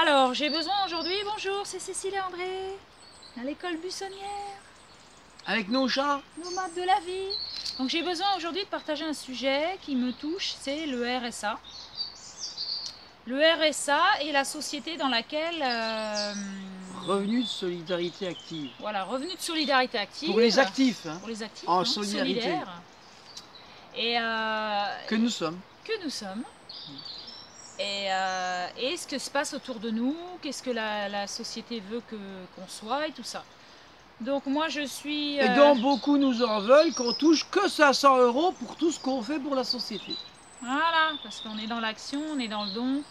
Alors, j'ai besoin aujourd'hui, bonjour, c'est Cécile et André, à l'école buissonnière, Avec nos chats. nomades de la vie. Donc j'ai besoin aujourd'hui de partager un sujet qui me touche, c'est le RSA. Le RSA est la société dans laquelle... Revenu de solidarité active. voilà, revenu de solidarité active. Pour les actifs. Hein, pour les actifs, en hein, solidarité. solidaires. Et que nous sommes. Et ce que se passe autour de nous, qu'est-ce que la société veut qu'on soit et tout ça. Donc moi je suis... Et dont beaucoup nous en veulent qu'on touche que 500 € pour tout ce qu'on fait pour la société. Voilà, parce qu'on est dans l'action, on est dans le don.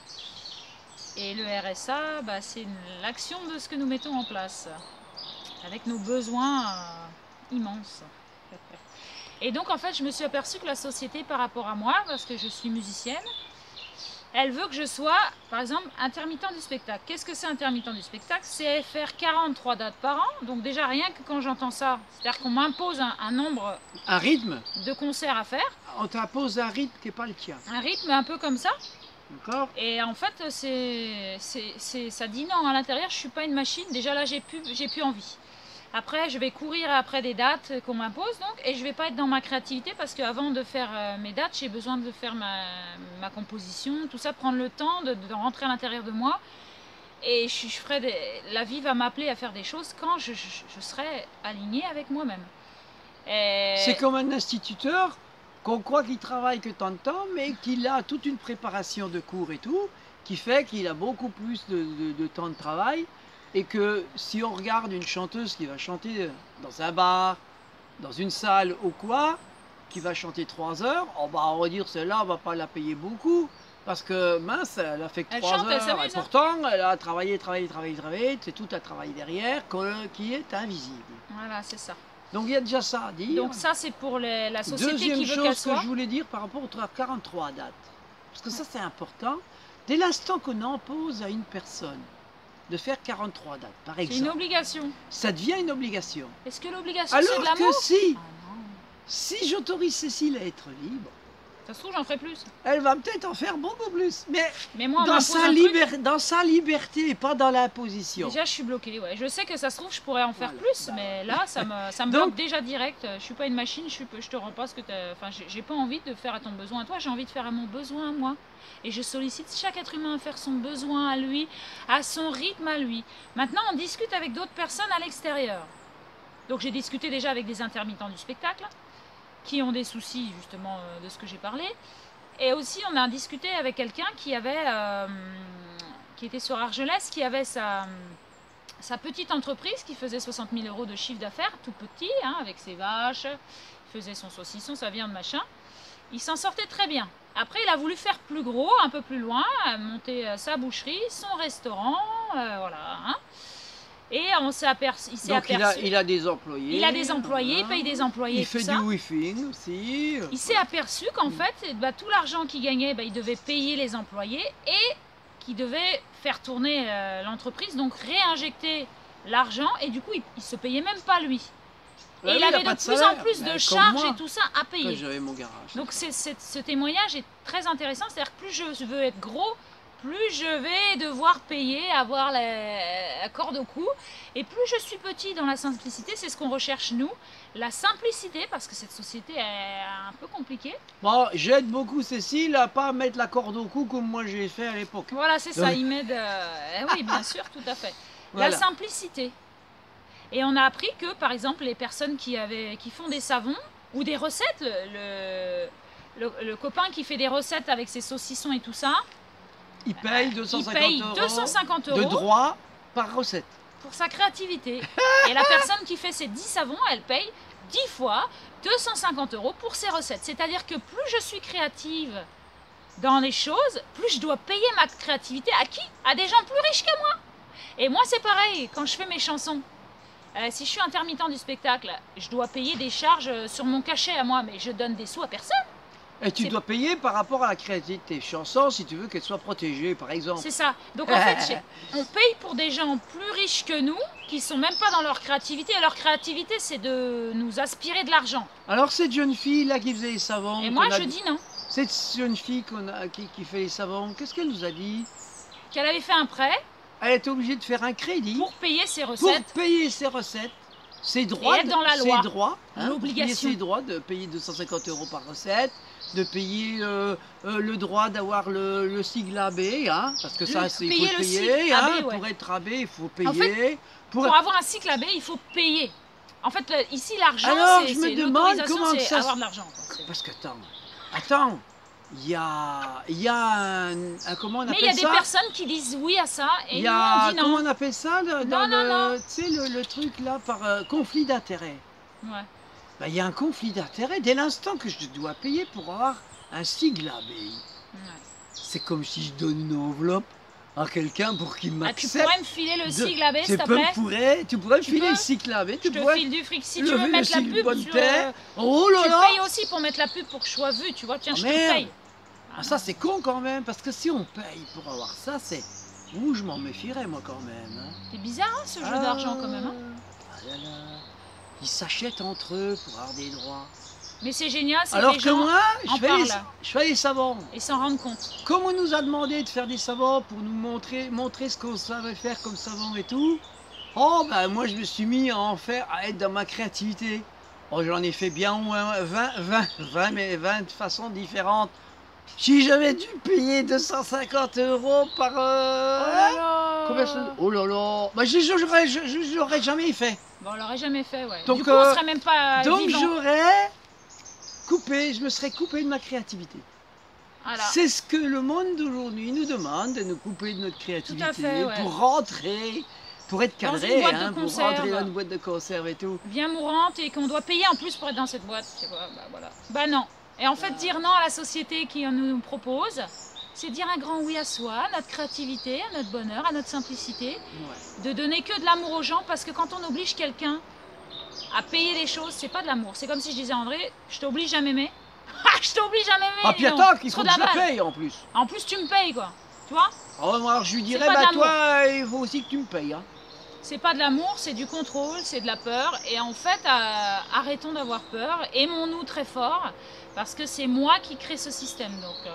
Et le RSA, bah, c'est l'action de ce que nous mettons en place, avec nos besoins immenses. Et donc en fait je me suis aperçue que la société par rapport à moi, parce que je suis musicienne, elle veut que je sois, par exemple, intermittent du spectacle. Qu'est-ce que c'est intermittent du spectacle? C'est faire 43 dates par an. Donc déjà, rien que quand j'entends ça, c'est-à-dire qu'on m'impose un nombre Un rythme. de concerts à faire. On t'impose un rythme qui n'est pas le tien. Un rythme un peu comme ça. D'accord. Et en fait, ça dit non, à l'intérieur, je ne suis pas une machine. Déjà là, j'ai plus envie. Après, je vais courir après des dates qu'on m'impose, donc, et je ne vais pas être dans ma créativité parce qu'avant de faire mes dates, j'ai besoin de faire ma composition, tout ça, prendre le temps de rentrer à l'intérieur de moi. Et la vie va m'appeler à faire des choses quand je serai alignée avec moi-même. C'est comme un instituteur qu'on croit qu'il travaille que tant de temps, mais qu'il a toute une préparation de cours et tout, qui fait qu'il a beaucoup plus de temps de travail. Et que si on regarde une chanteuse qui va chanter dans un bar, dans une salle ou quoi, qui va chanter 3 heures, on va dire celle-là, on va pas la payer beaucoup. Parce que mince, elle a fait que 3 heures. Et pourtant, elle a travaillé, c'est tout un travail derrière qui est invisible. Voilà, c'est ça. Donc il y a déjà ça à dire. Donc ça, c'est pour la société Deuxième qui veut qu'elle soit. chose que je voulais dire par rapport aux 43 dates. Parce que ça, c'est important. Dès l'instant qu'on impose à une personne de faire 43 dates, par exemple. C'est une obligation. Ça devient une obligation. Est-ce que l'obligation, c'est de Alors l'amour? que si, Ah non. si j'autorise Cécile à être libre, Ça se trouve, j'en ferai plus. elle va peut-être en faire beaucoup plus. Mais moi, dans sa liberté et pas dans l'imposition. Déjà, je suis bloquée. Ouais. Je sais que ça se trouve, je pourrais en faire plus, mais là, ça me Donc, bloque déjà direct. Je suis pas une machine, je te rends pas ce que tu as... Enfin, j'ai pas envie de faire à ton besoin à toi, j'ai envie de faire à mon besoin à moi. Et je sollicite chaque être humain à faire son besoin à lui, à son rythme à lui. Maintenant, on discute avec d'autres personnes à l'extérieur. Donc, j'ai discuté déjà avec des intermittents du spectacle, qui ont des soucis, justement, de ce que j'ai parlé. Et aussi, on a discuté avec quelqu'un qui était sur Argelès, qui avait sa petite entreprise, qui faisait 60 000 € de chiffre d'affaires, tout petit, hein, avec ses vaches, il faisait son saucisson, sa viande, machin. Il s'en sortait très bien. Après, il a voulu faire plus gros, un peu plus loin, monter sa boucherie, son restaurant, voilà. Hein. Et on s'est aperçu. Il a des employés. Il a des employés, voilà. Il paye des employés. Il fait du wifi aussi. Il s'est aperçu qu'en fait, tout l'argent qu'il gagnait, il devait payer les employés et qu'il devait faire tourner l'entreprise, donc réinjecter l'argent, et du coup, il se payait même pas lui. Et il avait de plus en plus de charges et tout ça à payer. J'avais mon garage. Donc ce témoignage est très intéressant, c'est-à-dire que plus je veux être gros, plus je vais devoir payer, avoir la corde au cou. Et plus je suis petit dans la simplicité, c'est ce qu'on recherche nous, la simplicité, parce que cette société est un peu compliquée. Bon, j'aide beaucoup Cécile à pas mettre la corde au cou comme moi j'ai fait à l'époque. Voilà, c'est ça, il m'aide. Oui, bien sûr, tout à fait. Voilà. La simplicité. Et on a appris que, par exemple, les personnes qui font des savons ou des recettes, le copain qui fait des recettes avec ses saucissons et tout ça, il paye 250 € de droits par recette. Pour sa créativité. Et la personne qui fait ses 10 savons, elle paye 10 fois 250 € pour ses recettes. C'est-à-dire que plus je suis créative dans les choses, plus je dois payer ma créativité à qui? À des gens plus riches que moi. Et moi, c'est pareil, quand je fais mes chansons. Si je suis intermittent du spectacle, je dois payer des charges sur mon cachet à moi, mais je donne des sous à personne. Et tu dois payer par rapport à la créativité de tes chansons si tu veux qu'elles soient protégées, par exemple. C'est ça. Donc en fait, on paye pour des gens plus riches que nous, qui sont même pas dans leur créativité. Et leur créativité, c'est de nous aspirer de l'argent. Alors cette jeune fille-là qui faisait les savons... Et moi, je dis non. Cette jeune fille qui fait les savons, qu'est-ce qu'elle nous a dit? Qu'elle avait fait un prêt elle est obligée de faire un crédit pour payer ses pour recettes. payer ses recettes, ses droits, être dans la loi. ses droits, hein, L'obligation. ses droits de payer 250 € par recette, de payer le droit d'avoir le sigle AB, hein, parce que ça, il faut le payer, hein, AB, ouais. pour être AB, il faut payer. En fait, pour avoir un cycle AB, il faut payer. En fait, ici, l'argent, alors, c'est je me demande comment c'est ça avoir de l'argent. Parce que, attends, il y a comment on appelle ça? Mais il y a des personnes qui disent oui à ça et nous, on dit non. Comment on appelle ça non. Tu sais, le truc là, par conflit d'intérêt. Ouais. Ben, il y a un conflit d'intérêt dès l'instant que je dois payer pour avoir un sigle AB. Ouais. C'est comme si je donne une enveloppe à quelqu'un pour qu'il m'accepte. Tu pourrais me filer le sigle AB, s'il te plaît? Tu pourrais me filer le sigle AB. Je te file du fric. Si tu veux mettre la pub sur... Oh là là! Tu me payes aussi pour mettre la pub pour que je sois vue, tu vois. Tiens, je te paye. Ah, ça, c'est con quand même, parce que si on paye pour avoir ça, c'est... Ouh, je m'en méfierais, moi, quand même. Hein. C'est bizarre, hein, ce jeu d'argent, quand même. Hein. Ah là là. Ils s'achètent entre eux pour avoir des droits. Mais c'est génial, c'est alors que les que gens moi, je fais les savons. Et s'en rendent compte. Comme on nous a demandé de faire des savons pour nous montrer ce qu'on savait faire comme savon et tout, oh ben moi je me suis mis à à être dans ma créativité. Oh, j'en ai fait bien au moins 20 façons différentes. Si j'avais dû payer 250 € par... Oh là là, bah, je l'aurais jamais fait. Bon, on l'aurait jamais fait, ouais. Donc, du coup, on serait même pas donc vivant. je me serais coupé de ma créativité. Voilà. C'est ce que le monde d'aujourd'hui nous demande, de nous couper de notre créativité, tout à fait, ouais. pour rentrer, pour être cadré, hein, pour rentrer dans une boîte de conserve et tout. Bien mourante et qu'on doit payer en plus pour être dans cette boîte. Tu vois, bah, voilà. Bah non. Et en fait, dire non à la société qui nous propose, c'est dire un grand oui à soi, à notre créativité, à notre bonheur, à notre simplicité. Ouais. De donner que de l'amour aux gens, parce que quand on oblige quelqu'un à payer les choses, c'est pas de l'amour. C'est comme si je disais à André, je t'oblige à m'aimer. Je t'oblige à m'aimer. Ah, puis attends, qu'il faut que je le paye en plus. En plus, tu me payes, quoi. Tu vois? Oh, alors je lui dirais, bah toi, il faut aussi que tu me payes. Hein. C'est pas de l'amour, c'est du contrôle, c'est de la peur. Et en fait, arrêtons d'avoir peur, aimons-nous très fort, parce que c'est moi qui crée ce système. Donc,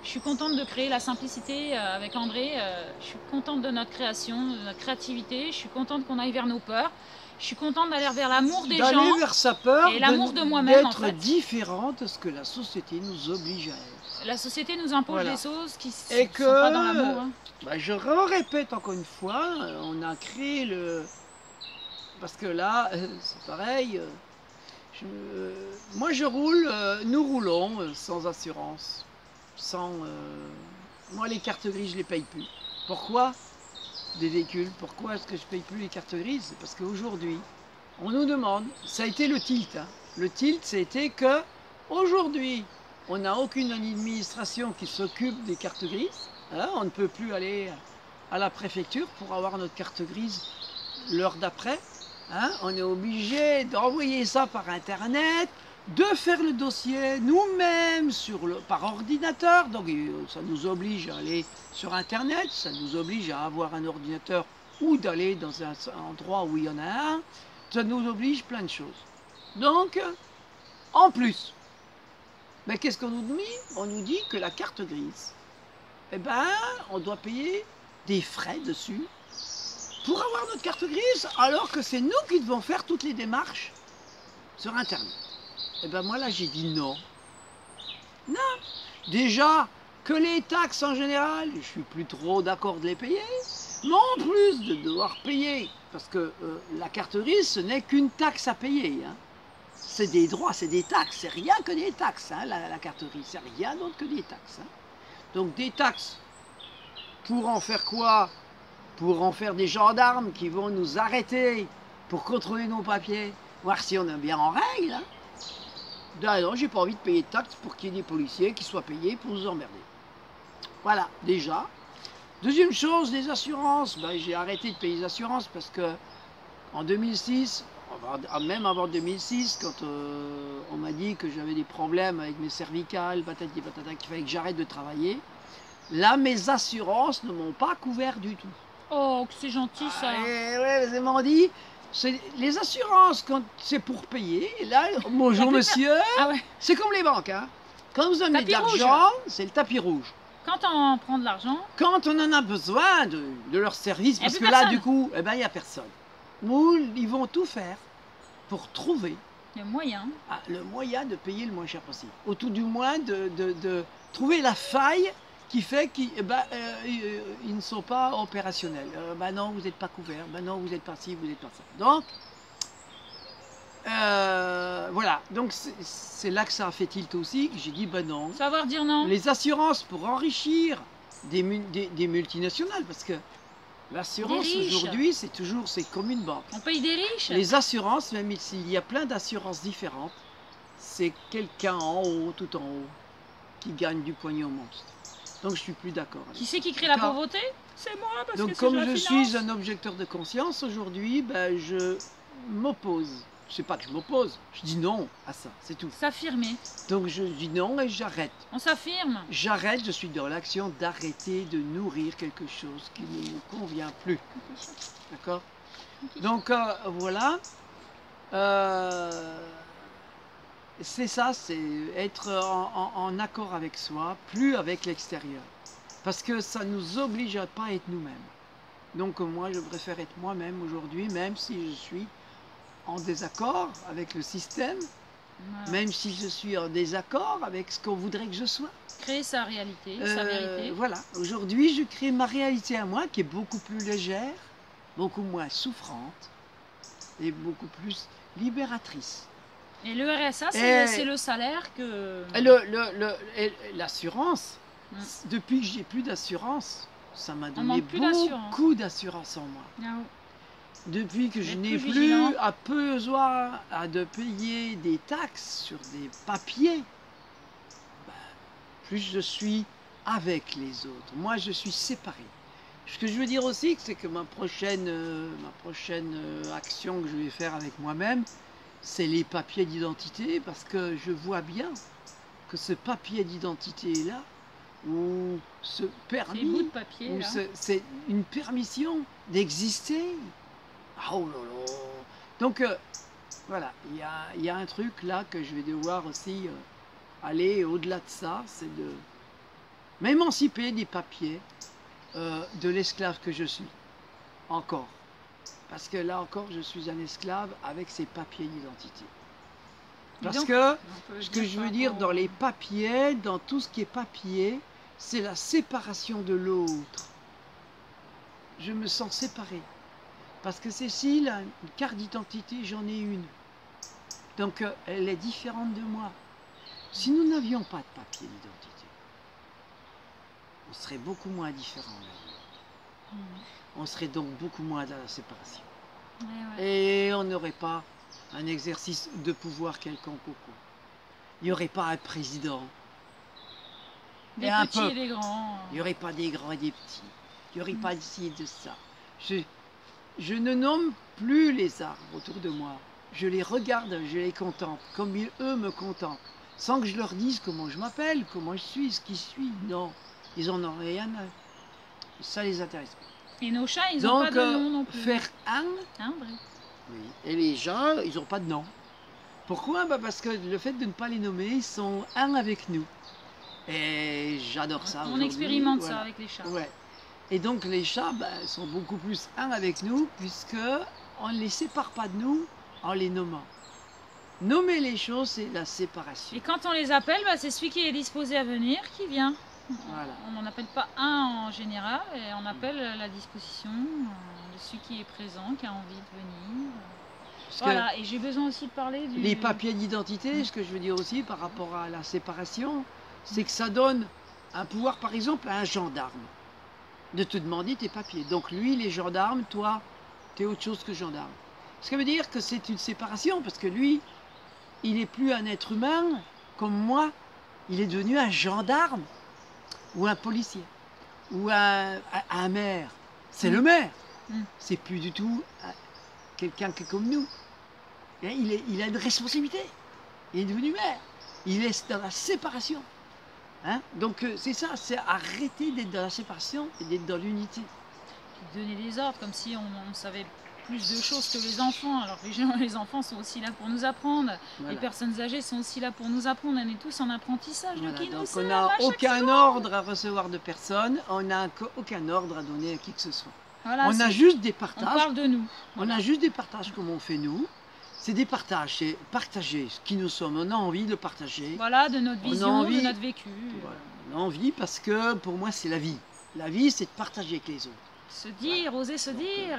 je suis contente de créer la simplicité avec André. Je suis contente de notre création, de notre créativité. Je suis contente qu'on aille vers nos peurs. Je suis contente d'aller vers l'amour des gens. D'aller vers sa peur et l'amour de moi-même, en fait. D'être différent de ce que la société nous oblige à être. La société nous impose des choses qui ne sont pas dans l'amour. Hein. Bah, je répète encore une fois, on a créé le... Parce que là, c'est pareil, moi je roule, nous roulons sans assurance. Moi les cartes grises, je les paye plus. Pourquoi? Des véhicules. Pourquoi est-ce que je paye plus les cartes grises? C'est parce qu'aujourd'hui, on nous demande, ça a été le tilt. Hein. Le tilt, c'était que aujourd'hui, on n'a aucune administration qui s'occupe des cartes grises. Hein. On ne peut plus aller à la préfecture pour avoir notre carte grise l'heure d'après. Hein. On est obligé d'envoyer ça par Internet, de faire le dossier nous-mêmes par ordinateur. Donc ça nous oblige à aller sur Internet, ça nous oblige à avoir un ordinateur ou d'aller dans un endroit où il y en a un. Ça nous oblige plein de choses. Donc, en plus, ben, qu'est-ce qu'on nous dit? On nous dit que la carte grise, eh ben, on doit payer des frais dessus pour avoir notre carte grise, alors que c'est nous qui devons faire toutes les démarches sur Internet. Et ben moi là j'ai dit non. Non. Déjà que les taxes en général, je suis plus trop d'accord de les payer. Mais en plus de devoir payer, parce que la carte grise ce n'est qu'une taxe à payer. Hein. C'est des droits, c'est des taxes, c'est rien que des taxes. Hein, la carte grise, c'est rien d'autre que des taxes. Hein. Donc des taxes, pour en faire quoi? Pour en faire des gendarmes qui vont nous arrêter pour contrôler nos papiers, voir si on est bien en règle. Hein. Non, j'ai pas envie de payer de taxes pour qu'il y ait des policiers qui soient payés pour nous emmerder. Voilà, déjà. Deuxième chose, les assurances. Ben, j'ai arrêté de payer les assurances parce que en 2006, même avant 2006, quand on m'a dit que j'avais des problèmes avec mes cervicales, patati patata, qu'il fallait que j'arrête de travailler, là, mes assurances ne m'ont pas couvert du tout. Oh, que c'est gentil ça. Ouais, ils m'ont dit... Les assurances, quand c'est pour payer, là, bonjour monsieur, c'est comme les banques. Hein. Quand vous amenez de l'argent, c'est le tapis rouge. Quand on prend de l'argent, quand on en a besoin de leur service, Il y a parce plus que là, personne. du coup, eh ben, il n'y a personne. Ou ils vont tout faire pour trouver il y a moyen. le moyen de payer le moins cher possible. Ou tout du moins de trouver la faille qui fait qu'ils ils ne sont pas opérationnels. Ben non, vous n'êtes pas couverts. Ben non, vous n'êtes pas ci, vous n'êtes pas ça. Donc, voilà. Donc, c'est là que ça a fait tilt aussi. Que j'ai dit, ben non. Savoir dire non. Les assurances pour enrichir des multinationales, parce que l'assurance Des riches. aujourd'hui, c'est comme une banque. On paye des riches. Les assurances, même s'il y a plein d'assurances différentes, c'est quelqu'un en haut, tout en haut, qui gagne du pognon monstre. Donc je suis plus d'accord. Qui c'est qui crée la D'accord. pauvreté? C'est moi, parce Donc que c'est comme de la je finance. suis un objecteur de conscience aujourd'hui, ben, je m'oppose. Je sais pas que je m'oppose, je dis non à ça, c'est tout. S'affirmer. Donc je dis non et j'arrête. On s'affirme. J'arrête, je suis dans l'action d'arrêter de nourrir quelque chose qui ne me convient plus. D'accord? Donc voilà. C'est ça, c'est être en accord avec soi, plus avec l'extérieur. Parce que ça ne nous oblige à pas être nous-mêmes. Donc moi, je préfère être moi-même aujourd'hui, même si je suis en désaccord avec le système, Voilà. même si je suis en désaccord avec ce qu'on voudrait que je sois. Créer sa réalité, sa vérité. Voilà, aujourd'hui, je crée ma réalité à moi qui est beaucoup plus légère, beaucoup moins souffrante et beaucoup plus libératrice. Et le RSA, Et- c'est le salaire que... Et l'assurance, Mm. depuis que j'ai plus d'assurance, ça m'a donné manque plus d'assurance. beaucoup d'assurance en moi. Ah, Depuis que je Être n'ai plus plus vigilant. à besoin de payer des taxes sur des papiers, ben, plus je suis avec les autres. Moi, je suis séparé. Ce que je veux dire aussi, c'est que ma prochaine action que je vais faire avec moi-même, c'est les papiers d'identité, parce que je vois bien que ce papier d'identité-là, ou ce les bouts permis, de papier, ou là. c'est une permission d'exister. Ah, oh là là. Donc voilà, il y a un truc là que je vais devoir aussi aller au-delà de ça, c'est de m'émanciper des papiers de l'esclave que je suis. Encore. Parce que là encore, je suis un esclave avec ces papiers d'identité. Et Parce donc, que on peut ce dire que je veux par dire rapport dans au- les papiers, dans tout ce qui est papier, c'est la séparation de l'autre. Je me sens séparé. Parce que Cécile a une carte d'identité, j'en ai une. Donc elle est différente de moi. Si nous n'avions pas de papier d'identité, on serait beaucoup moins différents l'un de l'autre. Mm. On serait donc beaucoup moins dans la séparation. Ouais, ouais. Et on n'aurait pas un exercice de pouvoir quelconque au cours. Il n'y aurait pas un président. Des et un petits peuple. et des grands. Il n'y aurait pas des grands et des petits. Il n'y aurait pas d'ici et de ça. Je ne nomme plus les arbres autour de moi. Je les regarde, je les contemple, comme eux me contemplent. Sans que je leur dise comment je m'appelle, comment je suis, ce qui suis. Non, ils en ont rien. Ça les intéresse pas. Et nos chats, ils n'ont pas Donc, de nom non plus. faire un, Hein, vrai. oui. Et les gens, ils n'ont pas de nom. Pourquoi? Parce que le fait de ne pas les nommer, ils sont un avec nous. Et j'adore ça. On aujourd'hui, expérimente voilà. ça avec les chats. Ouais. Et donc les chats sont beaucoup plus un avec nous, puisque on ne les sépare pas de nous en les nommant. Nommer les choses, c'est la séparation. Et quand on les appelle, bah, c'est celui qui est disposé à venir qui vient. Voilà. On n'en appelle pas un en général, et on appelle la disposition de celui qui est présent, qui a envie de venir. Parce Voilà, et j'ai besoin aussi de parler que du... les papiers d'identité, ce que je veux dire aussi par rapport à la séparation, c'est que ça donne un pouvoir, par exemple, à un gendarme, de te demander tes papiers. Donc lui, les gendarmes, toi, tu es autre chose que gendarme. Ce qui veut dire que c'est une séparation, parce que lui, il n'est plus un être humain comme moi, il est devenu un gendarme, ou un policier, ou un maire. C'est le maire. Mm. C'est plus du tout quelqu'un qui est comme nous. Et il a une responsabilité. Il est devenu maire. Il est dans la séparation. Hein? Donc c'est ça, c'est arrêter d'être dans la séparation et d'être dans l'unité. Donner des ordres, comme si on ne savait plus de choses que les enfants. Alors les enfants sont aussi là pour nous apprendre. Voilà. Les personnes âgées sont aussi là pour nous apprendre. On est tous en apprentissage. Voilà, de qui donc nous on n'a aucun ordre à recevoir de personne. On n'a aucun ordre à donner à qui que ce soit. Voilà, on a juste des partages. On parle de nous. Voilà. On a juste des partages comme on fait nous. C'est des partages, c'est partager ce qui nous sommes. On a envie de partager. Voilà, de notre vision, de notre vécu. Voilà, on a envie parce que pour moi c'est la vie. La vie c'est de partager avec les autres. Se dire, oser se dire.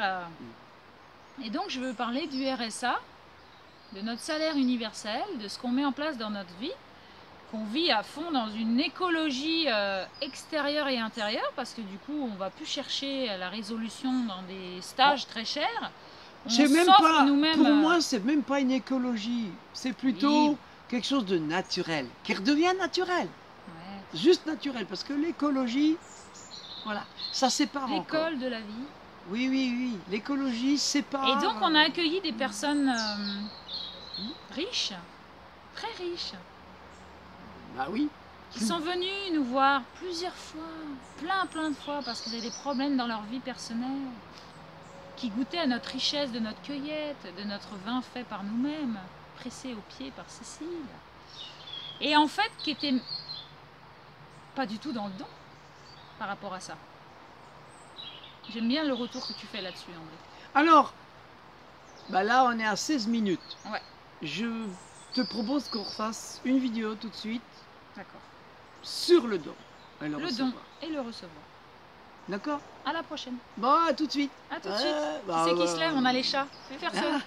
Et donc je veux parler du RSA, de notre salaire universel, de ce qu'on met en place dans notre vie, qu'on vit à fond dans une écologie extérieure et intérieure, parce que du coup on ne va plus chercher la résolution dans des stages très chers. C'est même pas, pour moi c'est même pas une écologie, c'est plutôt quelque chose de naturel, qui redevient naturel. Ouais. Juste naturel, parce que l'écologie, voilà, ça sépare encore. L'école de la vie. Oui, oui, oui, l'écologie, c'est pas... Et donc on a accueilli des personnes riches, très riches. Bah oui. Qui sont venues nous voir plusieurs fois, plein de fois, parce qu'ils avaient des problèmes dans leur vie personnelle. Qui goûtaient à notre richesse de notre cueillette, de notre vin fait par nous-mêmes, pressé au pied par Cécile. Et en fait, qui étaient pas du tout dans le don par rapport à ça. J'aime bien le retour que tu fais là-dessus, André. Alors, bah là, on est à 16 minutes. Ouais. Je te propose qu'on refasse une vidéo tout de suite. D'accord. Sur le don. Le don et le recevoir. D'accord. À la prochaine. Bon, à tout de suite. À tout de suite. Qui c'est qui se lève? On a les chats. Je vais faire ça.